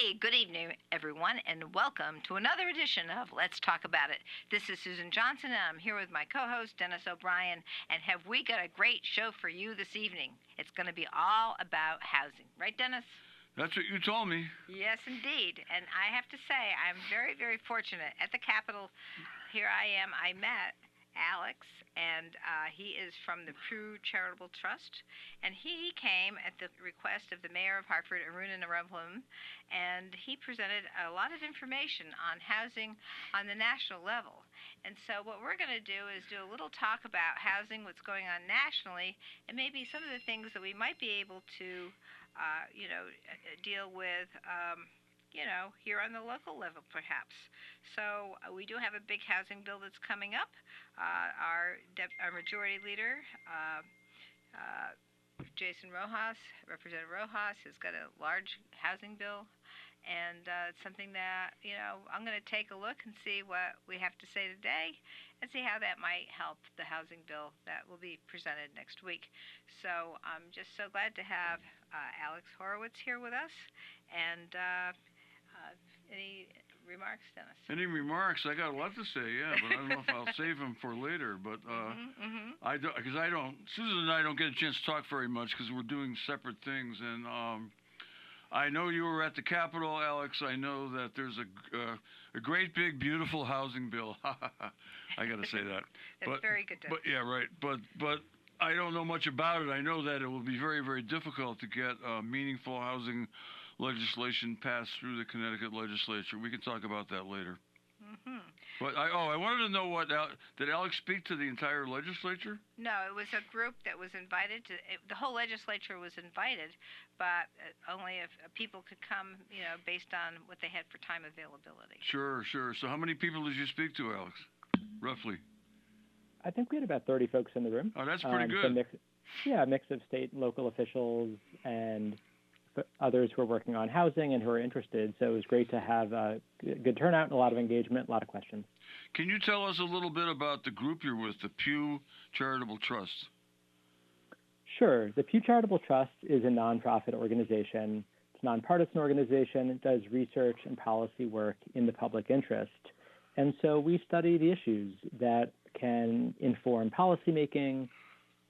Good evening, everyone, and welcome to another edition of Let's Talk About It. This is Susan Johnson, and I'm here with my co-host, Dennis O'Brien, and have we got a great show for you this evening. It's going to be all about housing. Right, Dennis? That's what you told me. Yes, indeed. And I have to say, I'm very, very fortunate. At the Capitol, here I am. I met Alex, and he is from the Pew Charitable Trust, and he came at the request of the mayor of Hartford, Aruna Narayanan, and he presented a lot of information on housing on the national level. And so what we're going to do is do a little talk about housing, what's going on nationally, and maybe some of the things that we might be able to, deal with. Here on the local level, perhaps. So we do have a big housing bill that's coming up. Our majority leader, Jason Rojas, Representative Rojas, has got a large housing bill, and it's something that I'm going to take a look and see what we have to say today, and see how that might help the housing bill that will be presented next week. So I'm just so glad to have Alex Horowitz here with us, and. Any remarks, Dennis? Any remarks? I got a lot to say, yeah, but I don't know if I'll save them for later. But Susan and I don't get a chance to talk very much because we're doing separate things. And I know you were at the Capitol, Alex. I know that there's a great, big, beautiful housing bill. I got to say that. That's very good, Dennis. But yeah, right. But I don't know much about it. I know that it will be very, very difficult to get meaningful housing legislation passed through the Connecticut legislature. We can talk about that later. Mm-hmm. But I wanted to know did Alex speak to the entire legislature? No, it was a group that was invited to. The whole legislature was invited, but only if people could come, based on what they had for time availability. Sure. So how many people did you speak to, Alex? Roughly. I think we had about 30 folks in the room. Oh, that's pretty good. A mix of state and local officials and others who are working on housing and who are interested. So it was great to have a good turnout and a lot of engagement, a lot of questions. Can you tell us a little bit about the group you're with, the Pew Charitable Trust? Sure. The Pew Charitable Trust is a nonprofit organization. It's a nonpartisan organization. It does research and policy work in the public interest. And so we study the issues that can inform policymaking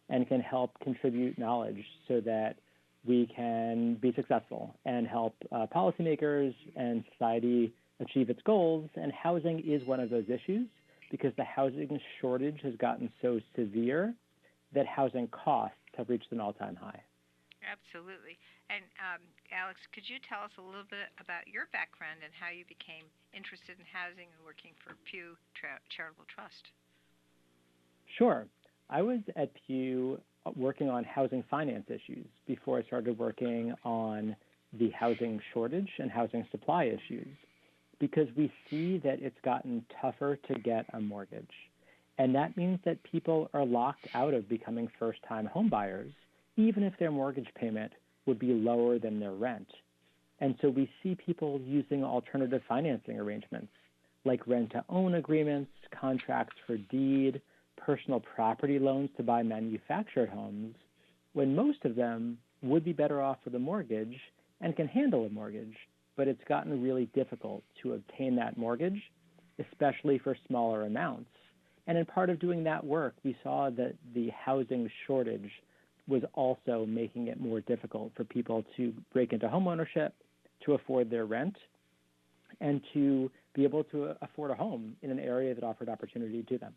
and can help contribute knowledge so that we can be successful and help policymakers and society achieve its goals. And housing is one of those issues because the housing shortage has gotten so severe that housing costs have reached an all-time high. Absolutely. And Alex, could you tell us a little bit about your background and how you became interested in housing and working for Pew Charitable Trust? Sure. I was at Pew working on housing finance issues before I started working on the housing shortage and housing supply issues, because we see that it's gotten tougher to get a mortgage. And that means that people are locked out of becoming first-time home buyers, even if their mortgage payment would be lower than their rent. And so we see people using alternative financing arrangements like rent-to-own agreements, contracts for deed, personal property loans to buy manufactured homes, when most of them would be better off with a mortgage and can handle a mortgage, but it's gotten really difficult to obtain that mortgage, especially for smaller amounts. And in part of doing that work, we saw that the housing shortage was also making it more difficult for people to break into homeownership, to afford their rent, and to be able to afford a home in an area that offered opportunity to them.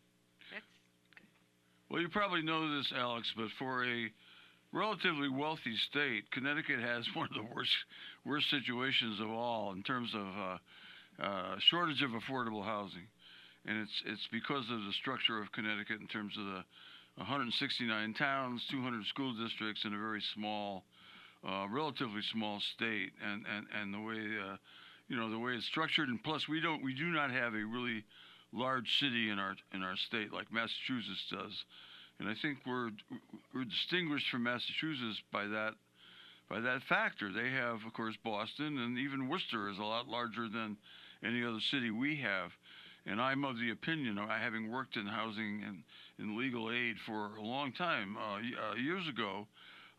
Well, you probably know this, Alex, but for a relatively wealthy state, Connecticut has one of the worst situations of all in terms of shortage of affordable housing. And it's because of the structure of Connecticut in terms of the 169 towns, 200 school districts, and a very small, relatively small state, and the way the way it's structured. And plus, we do not have a really large city in our state like Massachusetts does, and I think we're distinguished from Massachusetts by that factor. They have, of course, Boston, and even Worcester is a lot larger than any other city we have. And I'm of the opinion, having worked in housing and in legal aid for a long time, years ago,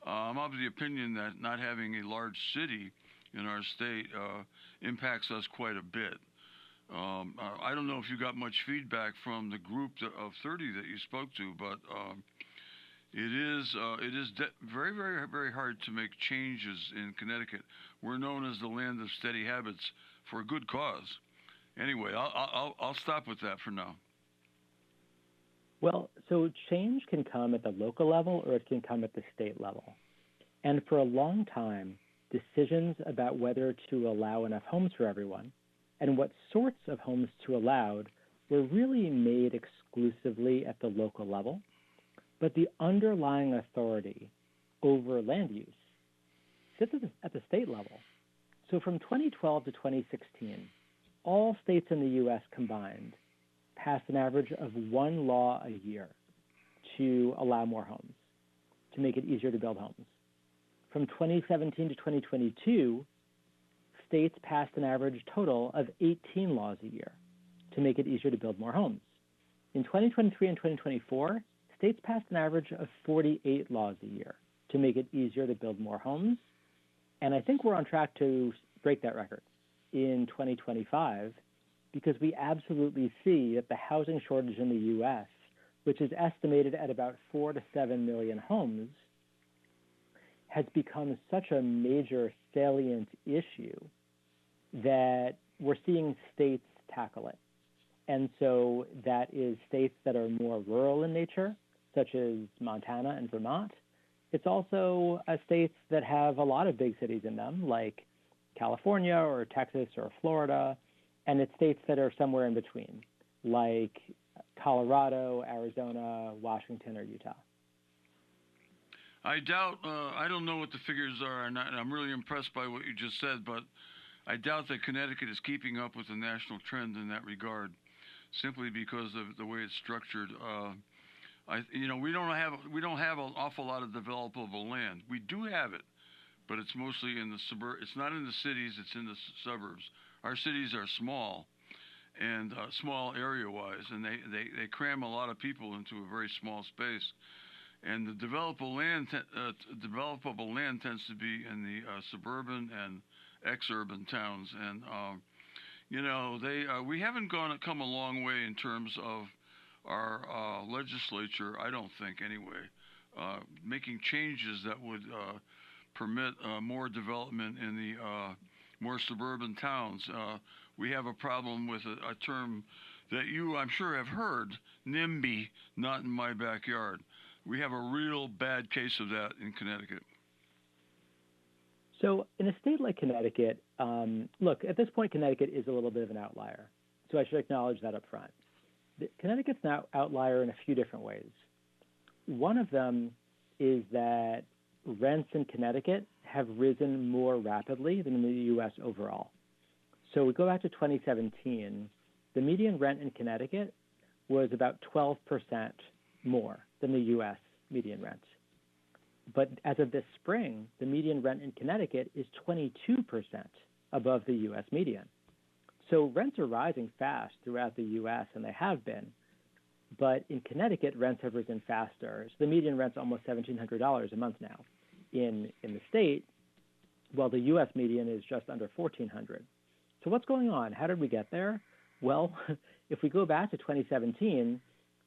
I'm of the opinion that not having a large city in our state impacts us quite a bit. I don't know if you got much feedback from the group of 30 that you spoke to, but it is very, very, very hard to make changes in Connecticut. We're known as the land of steady habits for a good cause. Anyway, I'll stop with that for now. Well, so change can come at the local level or it can come at the state level. And for a long time, decisions about whether to allow enough homes for everyone and what sorts of homes to allow were really made exclusively at the local level. But the underlying authority over land use sits at the state level. So from 2012 to 2016, all states in the U.S. combined passed an average of one law a year to allow more homes, to make it easier to build homes. From 2017 to 2022, states passed an average total of 18 laws a year to make it easier to build more homes. In 2023 and 2024, states passed an average of 48 laws a year to make it easier to build more homes. And I think we're on track to break that record in 2025 because we absolutely see that the housing shortage in the U.S., which is estimated at about 4 to 7 million homes, has become such a major salient issue that we're seeing states tackle it. And so that is states that are more rural in nature, such as Montana and Vermont. It's also states that have a lot of big cities in them, like California or Texas or Florida, and it's states that are somewhere in between, like Colorado, Arizona, Washington, or Utah. I doubt, I don't know what the figures are, and I'm really impressed by what you just said, but I doubt that Connecticut is keeping up with the national trend in that regard, simply because of the way it's structured. We don't have an awful lot of developable land. We do have it, but it's mostly in the it's not in the cities, it's in the suburbs. Our cities are small, and small area-wise, and they cram a lot of people into a very small space. And the developable land tends to be in the suburban and ex-urban towns, and we haven't come a long way in terms of our legislature, I don't think anyway, making changes that would permit more development in the more suburban towns. We have a problem with a term that you, I'm sure, have heard, NIMBY, not in my backyard. We have a real bad case of that in Connecticut. So in a state like Connecticut, look, at this point, Connecticut is a little bit of an outlier. So I should acknowledge that up front. Connecticut's an outlier in a few different ways. One of them is that rents in Connecticut have risen more rapidly than in the U.S. overall. So we go back to 2017, the median rent in Connecticut was about 12% more than the U.S. median rent. But as of this spring, the median rent in Connecticut is 22% above the U.S. median. So rents are rising fast throughout the U.S., and they have been. But in Connecticut, rents have risen faster. So the median rent's almost $1,700 a month now in the state, while the U.S. median is just under $1,400. So what's going on? How did we get there? Well, if we go back to 2017,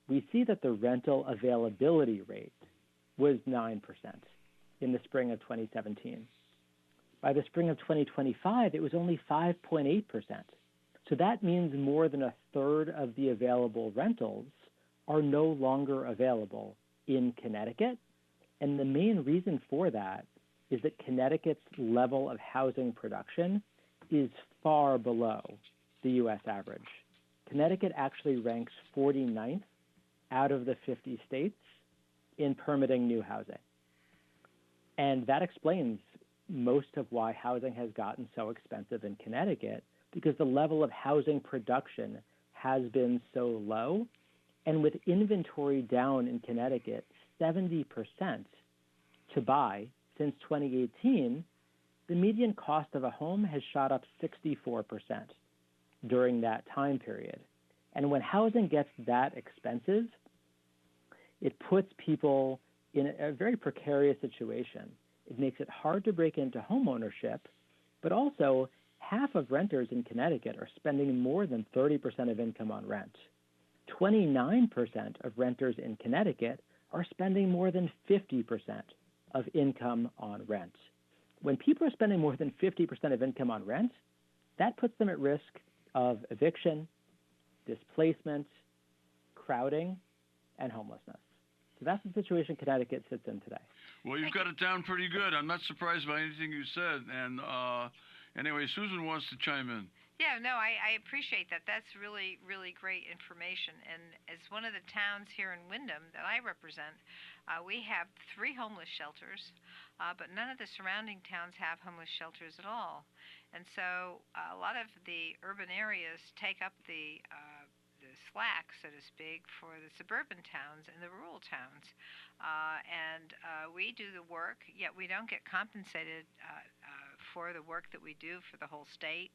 we see that the rental availability rate was 9% in the spring of 2017. By the spring of 2025, it was only 5.8%. So that means more than a third of the available rentals are no longer available in Connecticut. And the main reason for that is that Connecticut's level of housing production is far below the U.S. average. Connecticut actually ranks 49th out of the 50 states in permitting new housing. And that explains most of why housing has gotten so expensive in Connecticut, because the level of housing production has been so low. And with inventory down in Connecticut 70% to buy since 2018, the median cost of a home has shot up 64% during that time period. And when housing gets that expensive, it puts people in a very precarious situation. It makes it hard to break into home ownership But also, half of renters in Connecticut are spending more than 30% of income on rent. 29% of renters in Connecticut are spending more than 50% of income on rent. When people are spending more than 50% of income on rent, that puts them at risk of eviction, displacement, crowding, and homelessness. So that's the situation Connecticut sits in today. Well, you've got it down pretty good. I'm not surprised by anything you said. And anyway, Susan wants to chime in. Yeah, no, I appreciate that. That's really, really great information. And as one of the towns here in Wyndham that I represent, we have 3 homeless shelters, but none of the surrounding towns have homeless shelters at all. And so a lot of the urban areas take up the slack, so to speak, for the suburban towns and the rural towns. We do the work, yet we don't get compensated for the work that we do for the whole state.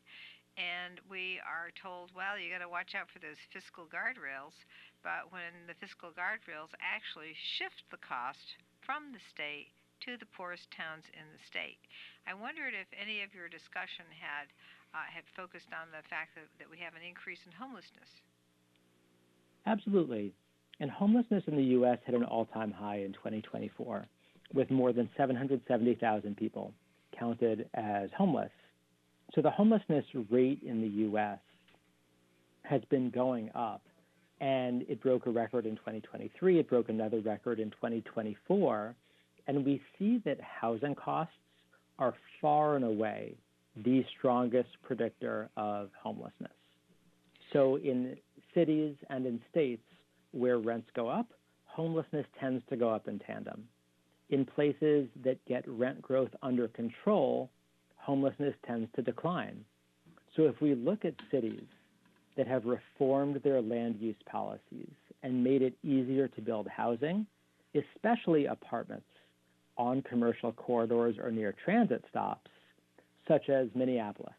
And we are told, well, you got to watch out for those fiscal guardrails. But when the fiscal guardrails actually shift the cost from the state to the poorest towns in the state. I wondered if any of your discussion had focused on the fact that we have an increase in homelessness. Absolutely. And homelessness in the U.S. hit an all-time high in 2024, with more than 770,000 people counted as homeless. So the homelessness rate in the U.S. has been going up, and it broke a record in 2023. It broke another record in 2024. And we see that housing costs are far and away the strongest predictor of homelessness. So in cities and in states where rents go up, homelessness tends to go up in tandem. In places that get rent growth under control, homelessness tends to decline. So if we look at cities that have reformed their land use policies and made it easier to build housing, especially apartments on commercial corridors or near transit stops, such as Minneapolis,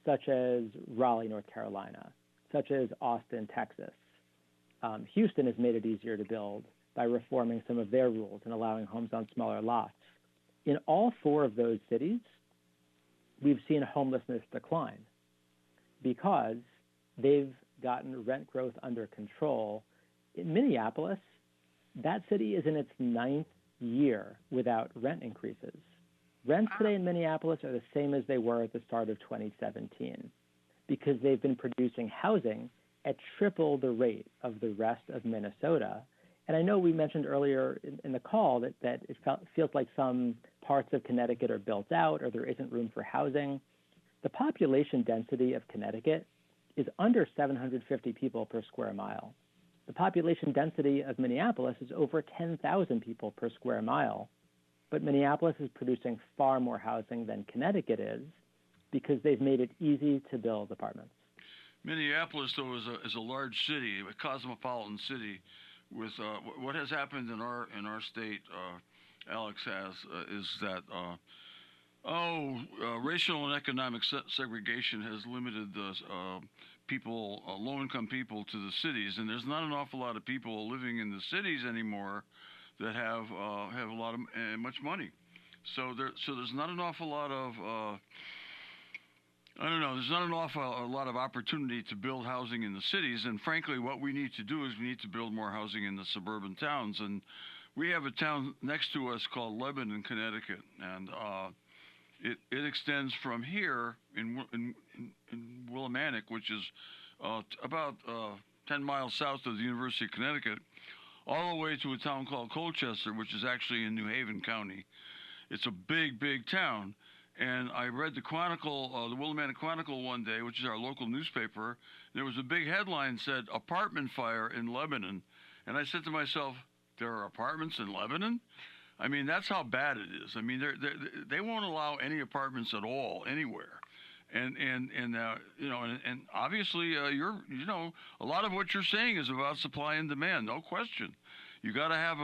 such as Raleigh, North Carolina, such as Austin, Texas. Houston has made it easier to build by reforming some of their rules and allowing homes on smaller lots. In all 4 of those cities, we've seen homelessness decline because they've gotten rent growth under control. In Minneapolis, that city is in its 9th year without rent increases. Rents today in Minneapolis are the same as they were at the start of 2017 because they've been producing housing at triple the rate of the rest of Minnesota. And I know we mentioned earlier in the call that it feels like some parts of Connecticut are built out or there isn't room for housing. The population density of Connecticut is under 750 people per square mile. The population density of Minneapolis is over 10,000 people per square mile. But Minneapolis is producing far more housing than Connecticut is because they've made it easy to build apartments. Minneapolis, though, is a large city, a cosmopolitan city. With what has happened in our state, Alex, is that racial and economic segregation has limited the people, low-income people, to the cities, and there's not an awful lot of people living in the cities anymore that have a lot of much money. So there's not an awful lot of there's not an awful lot of opportunity to build housing in the cities. And frankly, what we need to do is we need to build more housing in the suburban towns. And we have a town next to us called Lebanon, Connecticut. And it extends from here in Willimantic, which is about 10 miles south of the University of Connecticut, all the way to a town called Colchester, which is actually in New Haven County. It's a big, big town. And I read the Chronicle, the Willimantic Chronicle one day, which is our local newspaper. There was a big headline that said, "Apartment Fire in Lebanon." And I said to myself, there are apartments in Lebanon? I mean, that's how bad it is. I mean, they won't allow any apartments at all anywhere. And obviously, a lot of what you're saying is about supply and demand, no question. You got to have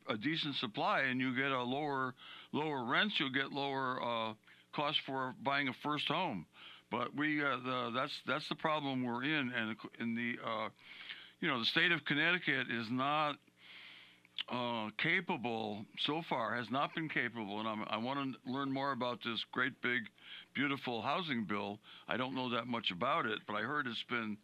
a decent supply, and you get a lower rents. You'll get lower cost for buying a first home. But that's the problem we're in, and the state of Connecticut is not capable so far, has not been capable, and I want to learn more about this great big beautiful housing bill. I don't know that much about it, but I heard it's been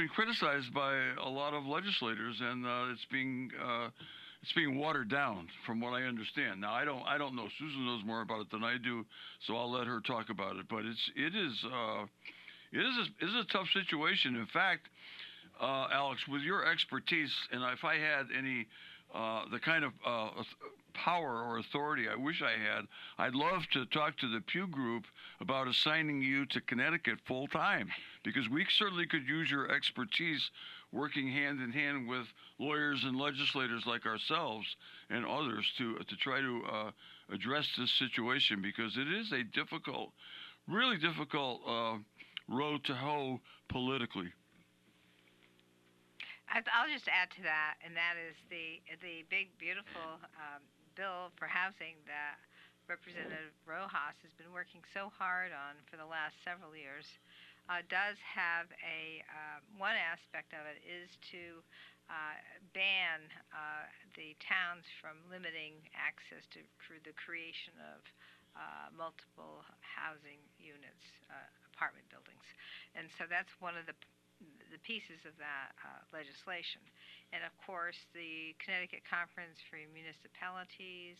criticized by a lot of legislators, and it's being watered down, from what I understand. Now, I don't know. Susan knows more about it than I do, so I'll let her talk about it. But it is a tough situation. In fact, Alex, with your expertise, and if I had any the kind of power or authority I wish I had, I'd love to talk to the Pew Group about assigning you to Connecticut full time, because we certainly could use your expertise working hand in hand with lawyers and legislators like ourselves and others to try to address this situation, because it is a difficult, really difficult road to hoe politically. I'll just add to that, and that is the big, beautiful bill for housing that Representative Rojas has been working so hard on for the last several years. Does have one aspect of it is to ban the towns from limiting access to the creation of multiple housing units, apartment buildings, and so that's one of the pieces of that legislation. And of course, the Connecticut Conference for Municipalities,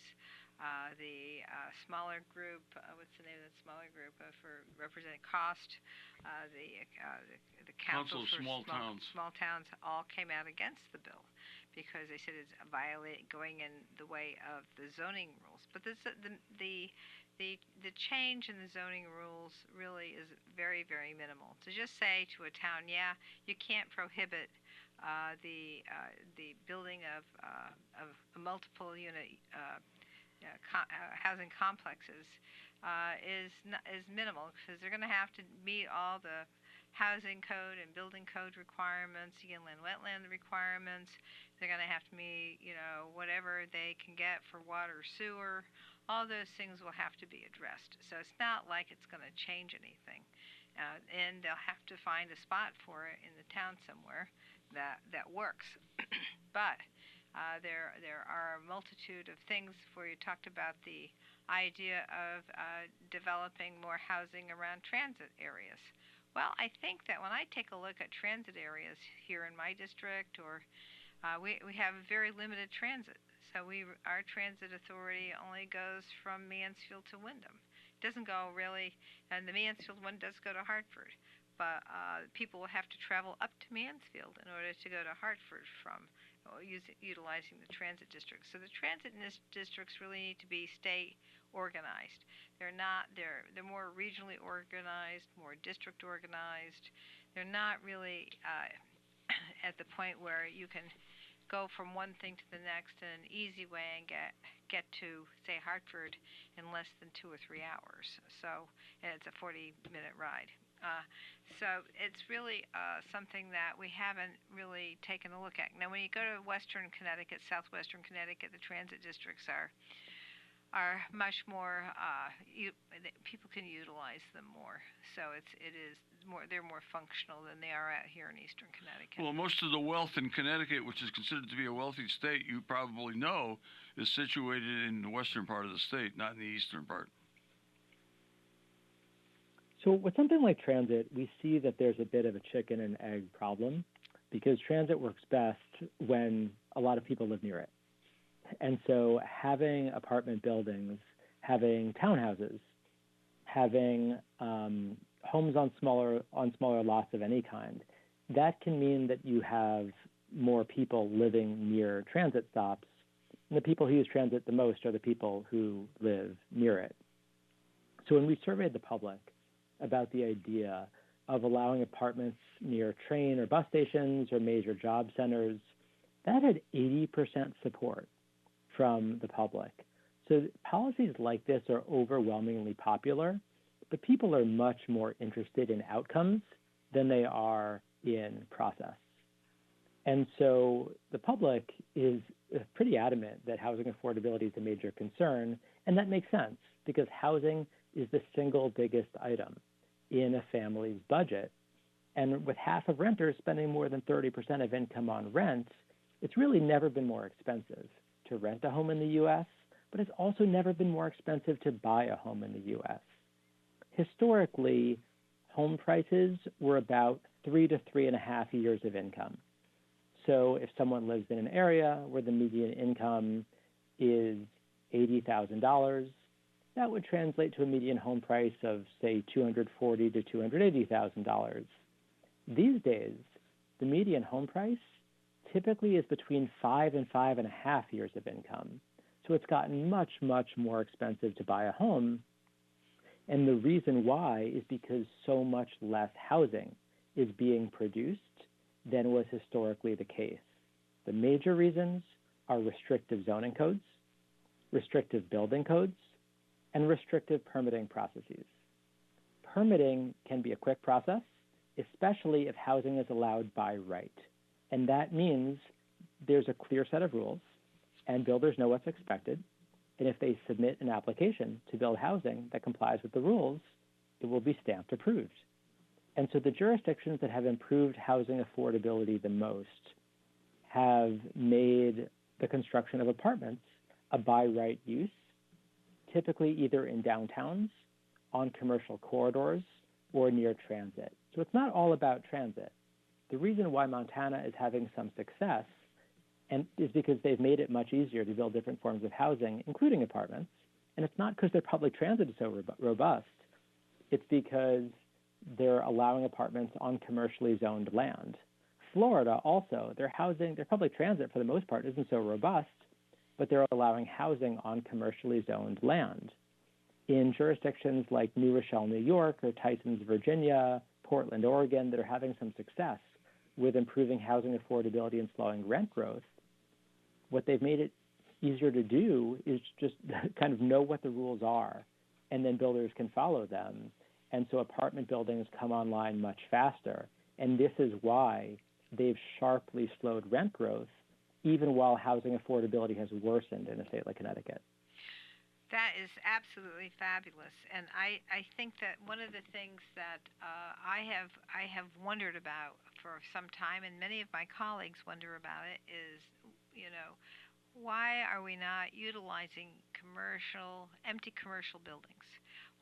the smaller group, what's the name of that smaller group for Representative Cost, the Council of for Small Towns. Small Towns all came out against the bill because they said it's going in the way of the zoning rules. But the change in the zoning rules really is very, very minimal. To just say to a town, yeah, you can't prohibit the building of multiple unit housing complexes is minimal, because they're going to have to meet all the housing code and building code requirements, inland wetland requirements. They're going to have to meet, whatever they can get for water, sewer. All those things will have to be addressed. So it's not like it's going to change anything. And they'll have to find a spot for it in the town somewhere that works. But there are a multitude of things where you talked about the idea of developing more housing around transit areas. Well, I think that when I take a look at transit areas here in my district, or we have very limited transit. So our transit authority only goes from Mansfield to Wyndham. It doesn't go really, and the Mansfield one does go to Hartford, but people will have to travel up to Mansfield in order to go to Hartford from utilizing the transit districts. So the transit districts really need to be state organized. They're not. They're more regionally organized, more district organized. They're not really at the point where you can go from one thing to the next in an easy way and get to, say, Hartford in less than 2 or 3 hours. So, and it's a 40-minute ride. So it's really something that we haven't really taken a look at. Now, when you go to Western Connecticut, Southwestern Connecticut, the transit districts are much more. People can utilize them more. So it is more. They're more functional than they are out here in Eastern Connecticut. Well, most of the wealth in Connecticut, which is considered to be a wealthy state, you probably know, is situated in the western part of the state, not in the eastern part. So with something like transit, we see that there's a bit of a chicken and egg problem, because transit works best when a lot of people live near it. And so having apartment buildings, having townhouses, having homes on smaller lots of any kind, that can mean that you have more people living near transit stops. And the people who use transit the most are the people who live near it. So when we surveyed the public about the idea of allowing apartments near train or bus stations or major job centers, that had 80% support from the public. So policies like this are overwhelmingly popular, but people are much more interested in outcomes than they are in process. And so the public is pretty adamant that housing affordability is a major concern, and that makes sense because housing is the single biggest item in a family's budget. And with half of renters spending more than 30% of income on rent, it's really never been more expensive to rent a home in the U.S., but it's also never been more expensive to buy a home in the U.S. historically, home prices were about 3 to 3.5 years of income. So if someone lives in an area where the median income is $80,000, that would translate to a median home price of, say, $240,000 to $280,000. These days, the median home price typically is between 5 and 5.5 years of income. So it's gotten much, much more expensive to buy a home. And the reason why is because so much less housing is being produced than was historically the case. The major reasons are restrictive zoning codes, restrictive building codes, and restrictive permitting processes. Permitting can be a quick process, especially if housing is allowed by right. And that means there's a clear set of rules, and builders know what's expected. And if they submit an application to build housing that complies with the rules, it will be stamped approved. And so the jurisdictions that have improved housing affordability the most have made the construction of apartments a by right use, typically either in downtowns, on commercial corridors, or near transit. So it's not all about transit. The reason why Montana is having some success is because they've made it much easier to build different forms of housing, including apartments. And it's not because their public transit is so robust. It's because they're allowing apartments on commercially zoned land. Florida also, their public transit for the most part isn't so robust, but they're allowing housing on commercially zoned land. In jurisdictions like New Rochelle, New York, or Tysons, Virginia, Portland, Oregon, that are having some success with improving housing affordability and slowing rent growth, what they've made it easier to do is just kind of know what the rules are, and then builders can follow them. And so apartment buildings come online much faster. And this is why they've sharply slowed rent growth, even while housing affordability has worsened in a state like Connecticut. That is absolutely fabulous, and I think that one of the things that I have wondered about for some time, and many of my colleagues wonder about it, is, why are we not utilizing empty commercial buildings?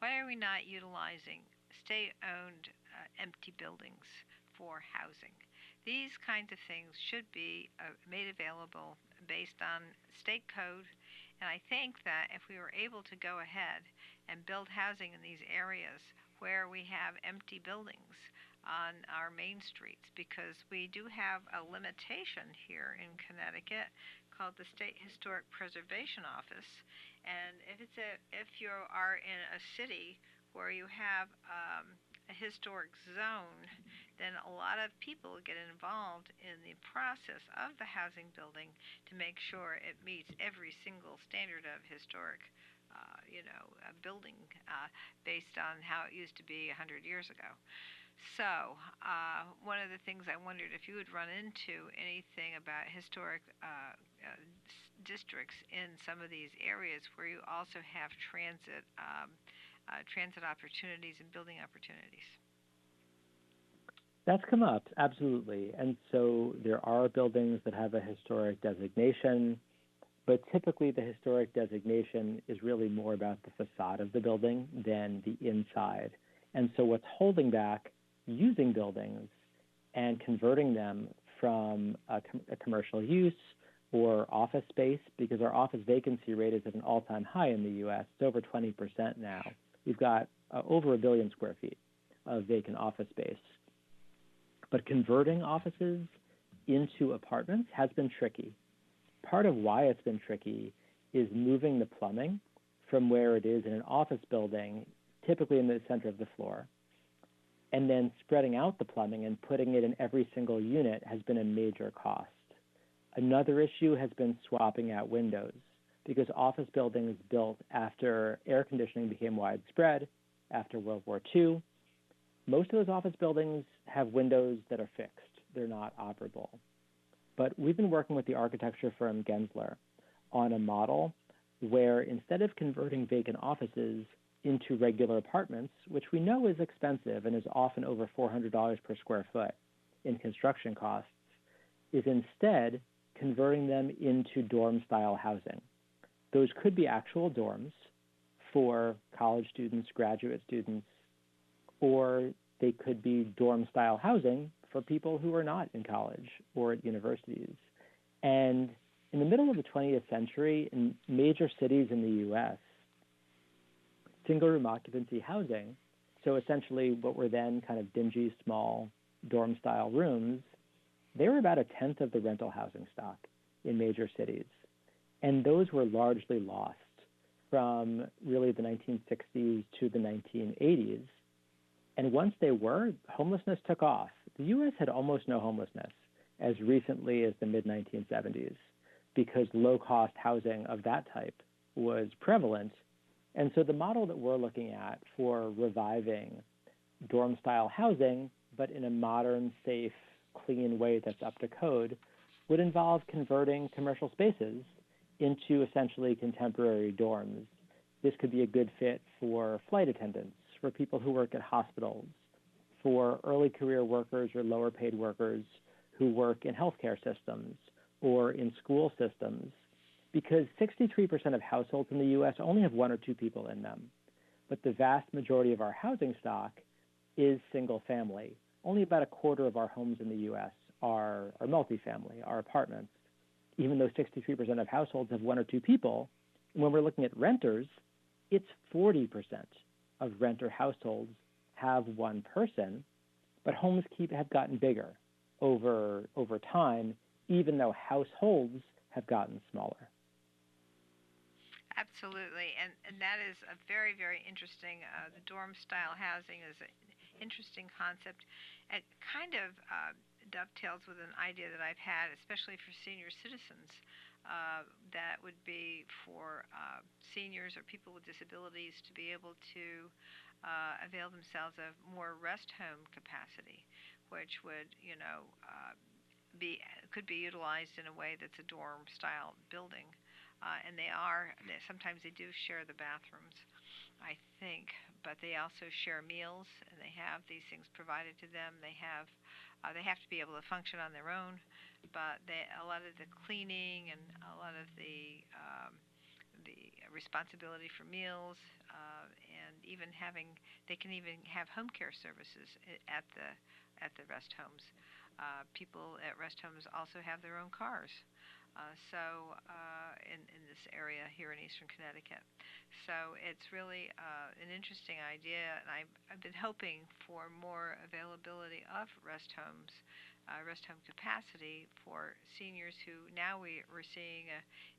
Why are we not utilizing state-owned empty buildings for housing? These kinds of things should be made available based on state code. And I think that if we were able to go ahead and build housing in these areas where we have empty buildings on our main streets, because we do have a limitation here in Connecticut called the State Historic Preservation Office. And if you are in a city where you have a historic zone, then a lot of people get involved in the process of the housing building to make sure it meets every single standard of historic, building based on how it used to be 100 years ago. So one of the things I wondered if you would run into anything about historic districts in some of these areas where you also have transit opportunities and building opportunities. That's come up, absolutely. And so there are buildings that have a historic designation, but typically the historic designation is really more about the facade of the building than the inside. And so what's holding back using buildings and converting them from a commercial use or office space, because our office vacancy rate is at an all-time high in the U.S. It's over 20% now. We've got over 1 billion square feet of vacant office space. But converting offices into apartments has been tricky. Part of why it's been tricky is moving the plumbing from where it is in an office building, typically in the center of the floor, and then spreading out the plumbing and putting it in every single unit has been a major cost. Another issue has been swapping out windows, because office buildings built after air conditioning became widespread, after World War II, most of those office buildings have windows that are fixed. They're not operable. But we've been working with the architecture firm Gensler on a model where instead of converting vacant offices into regular apartments, which we know is expensive and is often over $400 per square foot in construction costs, is instead converting them into dorm-style housing. Those could be actual dorms for college students, graduate students, or they could be dorm-style housing for people who are not in college or at universities. And in the middle of the 20th century, in major cities in the U.S., single-room occupancy housing, so essentially what were then kind of dingy, small dorm-style rooms, they were about a tenth of the rental housing stock in major cities. And those were largely lost from really the 1960s to the 1980s. And once they were, homelessness took off. The U.S. had almost no homelessness as recently as the mid-1970s because low-cost housing of that type was prevalent. And so the model that we're looking at for reviving dorm-style housing, but in a modern, safe, clean way that's up to code, would involve converting commercial spaces into essentially contemporary dorms. This could be a good fit for flight attendants, for people who work at hospitals, for early career workers or lower paid workers who work in healthcare systems or in school systems, because 63% of households in the U.S. only have one or two people in them. But the vast majority of our housing stock is single family. Only about a quarter of our homes in the U.S. are multifamily, are apartments, even though 63% of households have one or two people. And when we're looking at renters, it's 40% of renter households have one person, but homes have gotten bigger over time, even though households have gotten smaller. Absolutely, and that is a very, very interesting. The dorm-style housing is an interesting concept. It kind of dovetails with an idea that I've had, especially for senior citizens, that would be for seniors or people with disabilities to be able to avail themselves of more rest home capacity, which would, could be utilized in a way that's a dorm-style building. And sometimes they do share the bathrooms, I think, but they also share meals, and they have these things provided to them. They have to be able to function on their own, but a lot of the cleaning and a lot of the responsibility for meals, and even they can even have home care services at the rest homes. People at rest homes also have their own cars. In this area here in Eastern Connecticut. So it's really an interesting idea, and I've been hoping for more availability of rest homes, rest home capacity for seniors who now we're seeing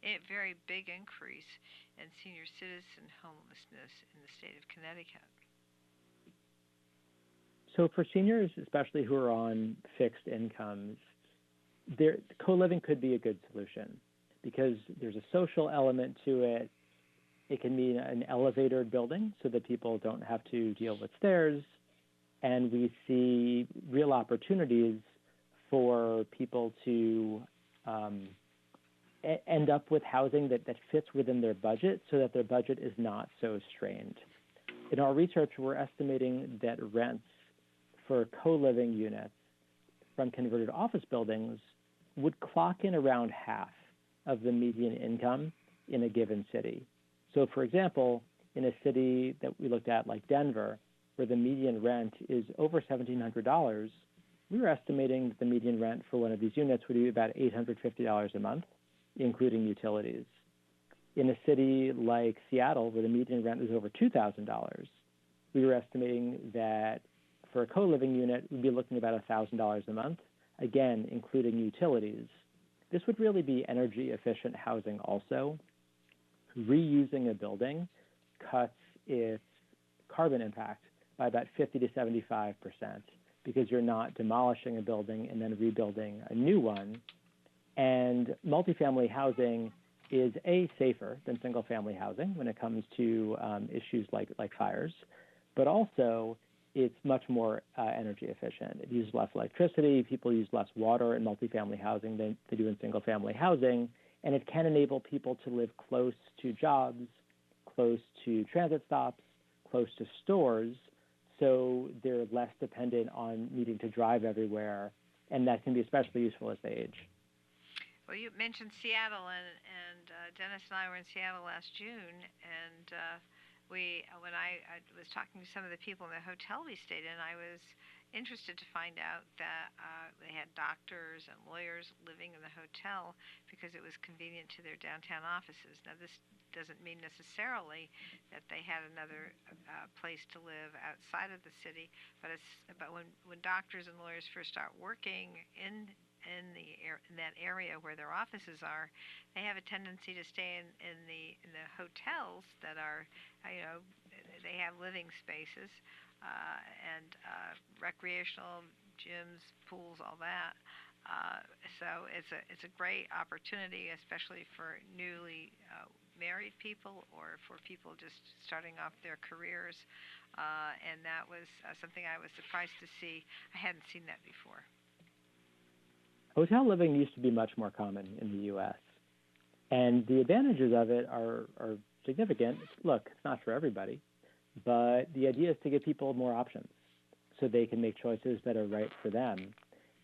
a very big increase in senior citizen homelessness in the state of Connecticut. So for seniors, especially who are on fixed incomes, co-living could be a good solution because there's a social element to it. It can be an elevated building so that people don't have to deal with stairs. And we see real opportunities for people to end up with housing that fits within their budget so that their budget is not so strained. In our research, we're estimating that rents for co-living units from converted office buildings would clock in around half of the median income in a given city. So, for example, in a city that we looked at like Denver, where the median rent is over $1,700, we were estimating that the median rent for one of these units would be about $850 a month, including utilities. In a city like Seattle, where the median rent is over $2,000, we were estimating that for a co-living unit, we'd be looking at about $1,000 a month, again, including utilities. This would really be energy-efficient housing also. Reusing a building cuts its carbon impact by about 50 to 75% because you're not demolishing a building and then rebuilding a new one. And multifamily housing is safer than single-family housing when it comes to issues like fires, but also it's much more energy efficient. It uses less electricity. People use less water in multifamily housing than they do in single-family housing. And it can enable people to live close to jobs, close to transit stops, close to stores, so they're less dependent on needing to drive everywhere. And that can be especially useful as they age. Well, you mentioned Seattle, and Dennis and I were in Seattle last June, and when I was talking to some of the people in the hotel we stayed in, I was interested to find out that they had doctors and lawyers living in the hotel because it was convenient to their downtown offices. Now, this doesn't mean necessarily that they had another place to live outside of the city, but when doctors and lawyers first start working in that area where their offices are, they have a tendency to stay in the hotels that are, they have living spaces and recreational gyms, pools, all that. So it's a great opportunity, especially for newly married people or for people just starting off their careers. And that was something I was surprised to see. I hadn't seen that before. Hotel living used to be much more common in the U.S., and the advantages of it are significant. Look, it's not for everybody, but the idea is to give people more options so they can make choices that are right for them.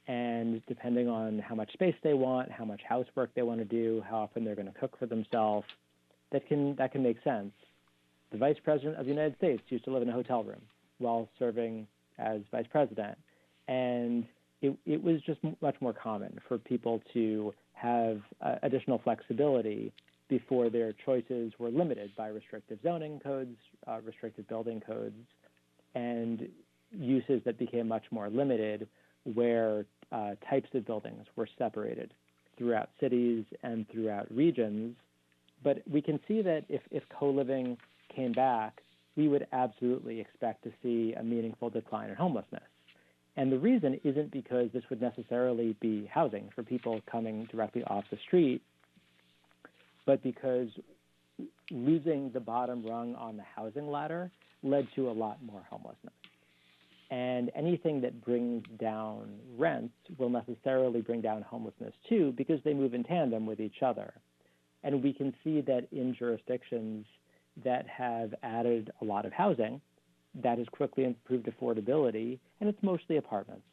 And depending on how much space they want, how much housework they want to do, how often they're going to cook for themselves, that can make sense. The Vice President of the United States used to live in a hotel room while serving as Vice President, and it was just much more common for people to have additional flexibility before their choices were limited by restrictive zoning codes, restrictive building codes, and uses that became much more limited where types of buildings were separated throughout cities and throughout regions. But we can see that if co-living came back, we would absolutely expect to see a meaningful decline in homelessness. And the reason isn't because this would necessarily be housing for people coming directly off the street, but because losing the bottom rung on the housing ladder led to a lot more homelessness. And anything that brings down rents will necessarily bring down homelessness too, because they move in tandem with each other. And we can see that in jurisdictions that have added a lot of housing, that has quickly improved affordability, and it's mostly apartments,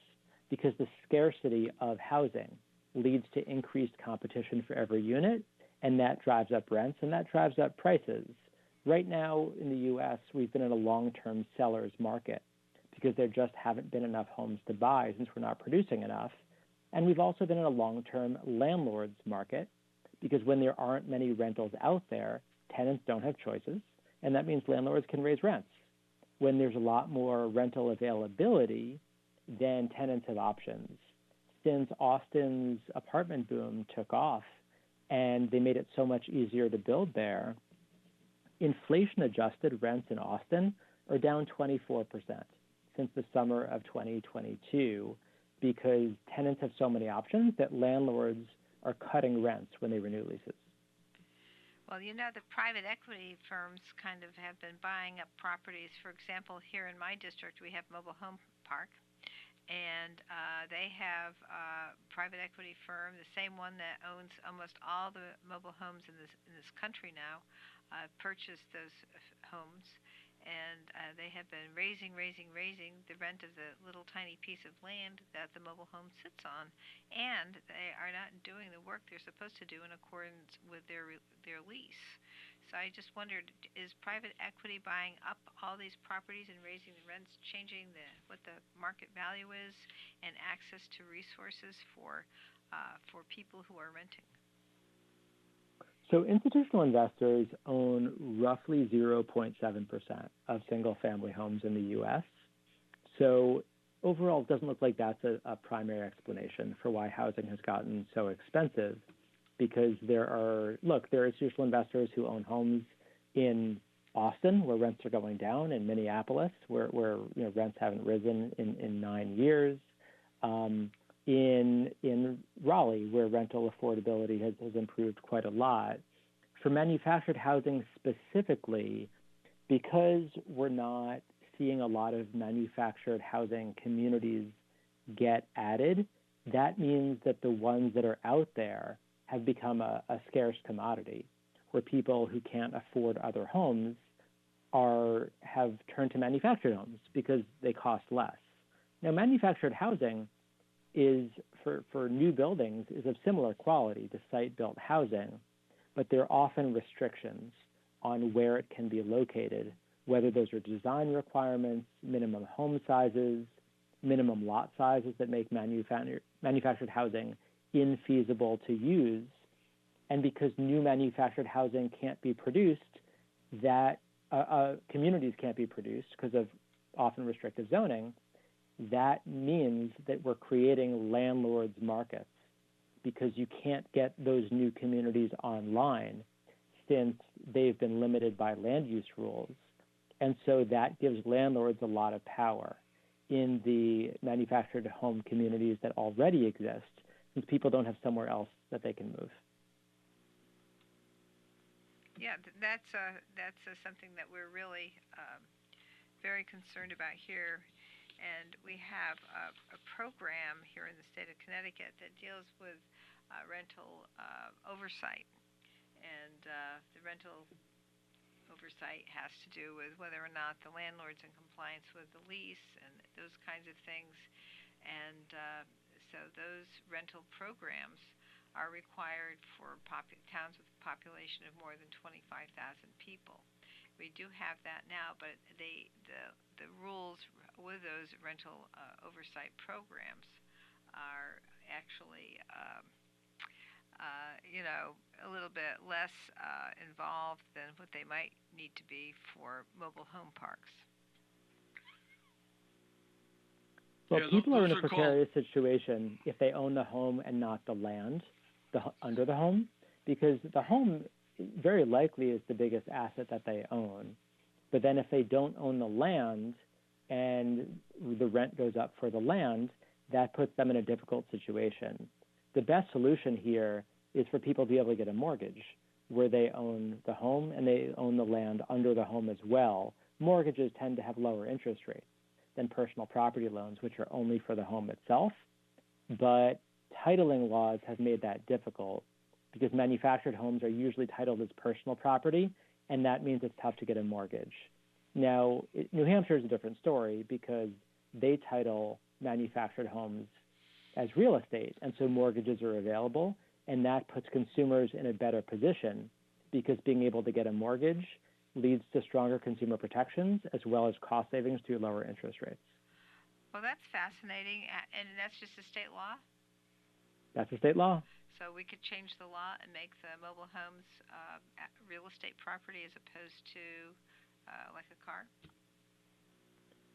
because the scarcity of housing leads to increased competition for every unit, and that drives up rents, and that drives up prices. Right now in the U.S., we've been in a long-term seller's market because there just haven't been enough homes to buy since we're not producing enough. And we've also been in a long-term landlord's market because when there aren't many rentals out there, tenants don't have choices, and that means landlords can raise rents. When there's a lot more rental availability, then tenants have options. Since Austin's apartment boom took off and they made it so much easier to build there, inflation-adjusted rents in Austin are down 24% since the summer of 2022 because tenants have so many options that landlords are cutting rents when they renew leases. Well, the private equity firms kind of have been buying up properties. For example, here in my district, we have Mobile Home Park, and they have a private equity firm, the same one that owns almost all the mobile homes in this country now, purchased those homes, and they have been raising the rent of the little tiny piece of land that the mobile home sits on, and they are not doing the work they're supposed to do in accordance with their lease. So I just wondered, is private equity buying up all these properties and raising the rents, changing what the market value is, and access to resources for people who are renting? So institutional investors own roughly 0.7% of single-family homes in the U.S. So overall, it doesn't look like that's a primary explanation for why housing has gotten so expensive, because there are institutional investors who own homes in Austin, where rents are going down, in Minneapolis, where rents haven't risen in 9 years, in Raleigh, where rental affordability has improved quite a lot. For manufactured housing specifically, because we're not seeing a lot of manufactured housing communities get added, that means that the ones that are out there have become a scarce commodity, where people who can't afford other homes have turned to manufactured homes because they cost less. Now, manufactured housing is for new buildings is of similar quality to site-built housing, but there are often restrictions on where it can be located whether those are design requirements, minimum home sizes, minimum lot sizes that make manufactured housing infeasible to use. And because new manufactured housing can't be produced, that communities can't be produced because of often restrictive zoning, that means that we're creating landlords markets because you can't get those new communities online since they've been limited by land use rules. And so that gives landlords a lot of power in the manufactured home communities that already exist, since people don't have somewhere else that they can move. Yeah, that's something that we're really very concerned about here. And we have a program here in the state of Connecticut that deals with rental oversight. And the rental oversight has to do with whether or not the landlord's in compliance with the lease and those kinds of things. And so those rental programs are required for towns with a population of more than 25,000 people. We do have that now, but the rules with those rental oversight programs are actually a little bit less involved than what they might need to be for mobile home parks. Well, people are in a precarious situation if they own the home and not the land under the home, because the home very likely is the biggest asset that they own. But then if they don't own the land and the rent goes up for the land, that puts them in a difficult situation. The best solution here is for people to be able to get a mortgage where they own the home and they own the land under the home as well. Mortgages tend to have lower interest rates than personal property loans, which are only for the home itself. But titling laws have made that difficult because manufactured homes are usually titled as personal property, and that means it's tough to get a mortgage. Now, New Hampshire is a different story because they title manufactured homes as real estate, and so mortgages are available, and that puts consumers in a better position because being able to get a mortgage leads to stronger consumer protections as well as cost savings through lower interest rates. Well, that's fascinating, and that's just a state law? That's a state law. So we could change the law and make the mobile homes real estate property as opposed to like a car?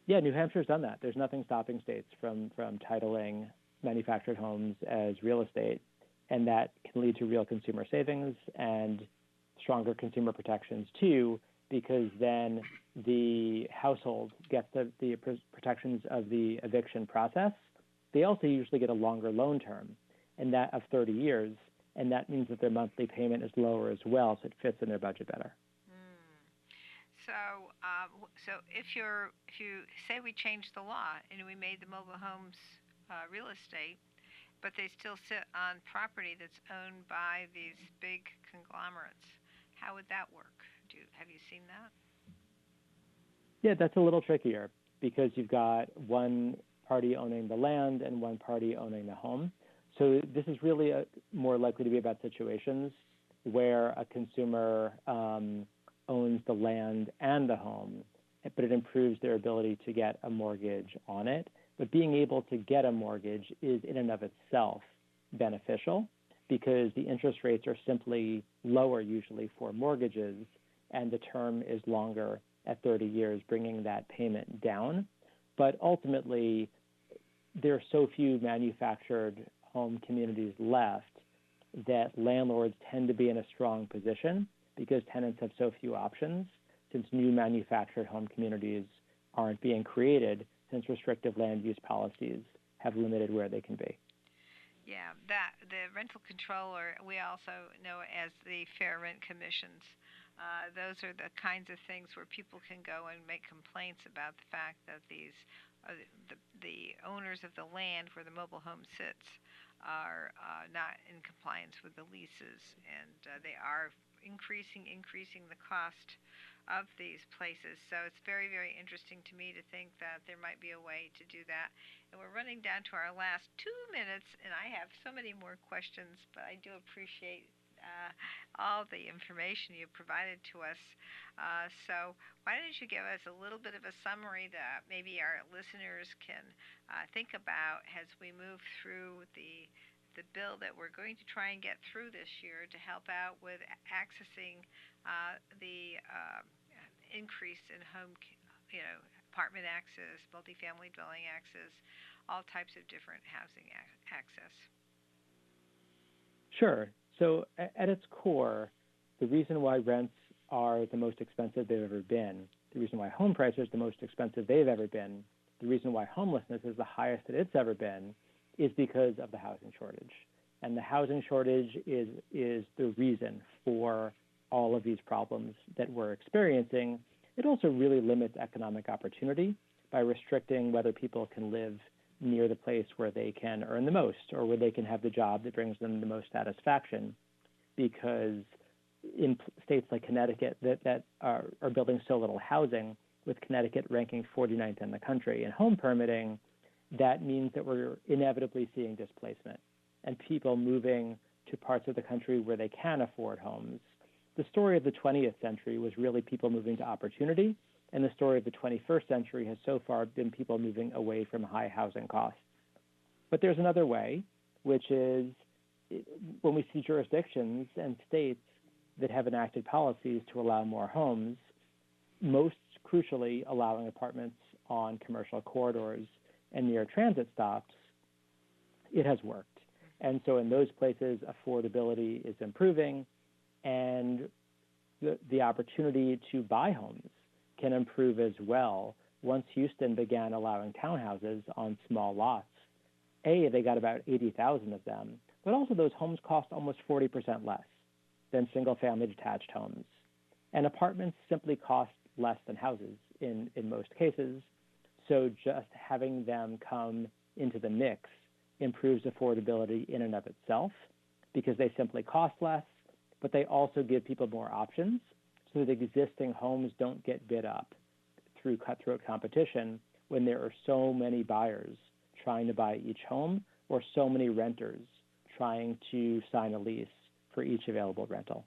Yeah, New Hampshire's done that. There's nothing stopping states from titling manufactured homes as real estate, and that can lead to real consumer savings and stronger consumer protections too, because then the household gets the protections of the eviction process. They also usually get a longer loan term, and that of 30 years, and that means that their monthly payment is lower as well, so it fits in their budget better. So if you say we changed the law and we made the mobile homes real estate, but they still sit on property that's owned by these big conglomerates, how would that work? Have you seen that? Yeah, that's a little trickier because you've got one party owning the land and one party owning the home. So this is really more likely to be about situations where a consumer owns the land and the home, but it improves their ability to get a mortgage on it. But being able to get a mortgage is in and of itself beneficial because the interest rates are simply lower usually for mortgages, and the term is longer at 30 years, bringing that payment down. But ultimately, there are so few manufactured home communities left that landlords tend to be in a strong position because tenants have so few options since new manufactured home communities aren't being created since restrictive land use policies have limited where they can be. Yeah, the rental controller, we also know as the fair rent commissions. Those are the kinds of things where people can go and make complaints about the fact that these the owners of the land where the mobile home sits are not in compliance with the leases, and they are increasing the cost of these places. So it's very, very interesting to me to think that there might be a way to do that. And we're running down to our last 2 minutes, and I have so many more questions, but I do appreciate all the information you provided to us. So why don't you give us a little bit of a summary that maybe our listeners can think about as we move through the bill that we're going to try and get through this year to help out with accessing the increase in apartment access, multifamily dwelling access, all types of different housing access. Sure. So at its core, the reason why rents are the most expensive they've ever been, the reason why home prices are the most expensive they've ever been, the reason why homelessness is the highest that it's ever been, is because of the housing shortage. And the housing shortage is the reason for all of these problems that we're experiencing. It also really limits economic opportunity by restricting whether people can live near the place where they can earn the most or where they can have the job that brings them the most satisfaction. Because in states like Connecticut that are building so little housing, with Connecticut ranking 49th in the country in home permitting, that means that we're inevitably seeing displacement and people moving to parts of the country where they can afford homes. The story of the 20th century was really people moving to opportunity, and the story of the 21st century has so far been people moving away from high housing costs. But there's another way, which is when we see jurisdictions and states that have enacted policies to allow more homes, most crucially allowing apartments on commercial corridors and near transit stops, it has worked. And so in those places, affordability is improving, and the opportunity to buy homes can improve as well. Once Houston began allowing townhouses on small lots, they got about 80,000 of them, but also those homes cost almost 40% less than single-family detached homes. And apartments simply cost less than houses in most cases, so just having them come into the mix improves affordability in and of itself because they simply cost less, but they also give people more options so that existing homes don't get bid up through cutthroat competition when there are so many buyers trying to buy each home or so many renters trying to sign a lease for each available rental.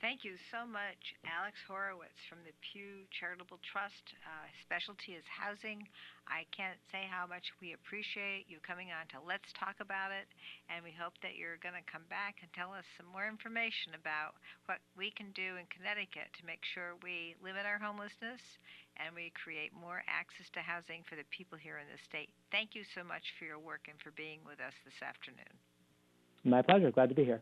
Thank you so much, Alex Horowitz from the Pew Charitable Trust. Specialty is housing. I can't say how much we appreciate you coming on to Let's Talk About It, and we hope that you're going to come back and tell us some more information about what we can do in Connecticut to make sure we limit our homelessness and we create more access to housing for the people here in the state. Thank you so much for your work and for being with us this afternoon. My pleasure. Glad to be here.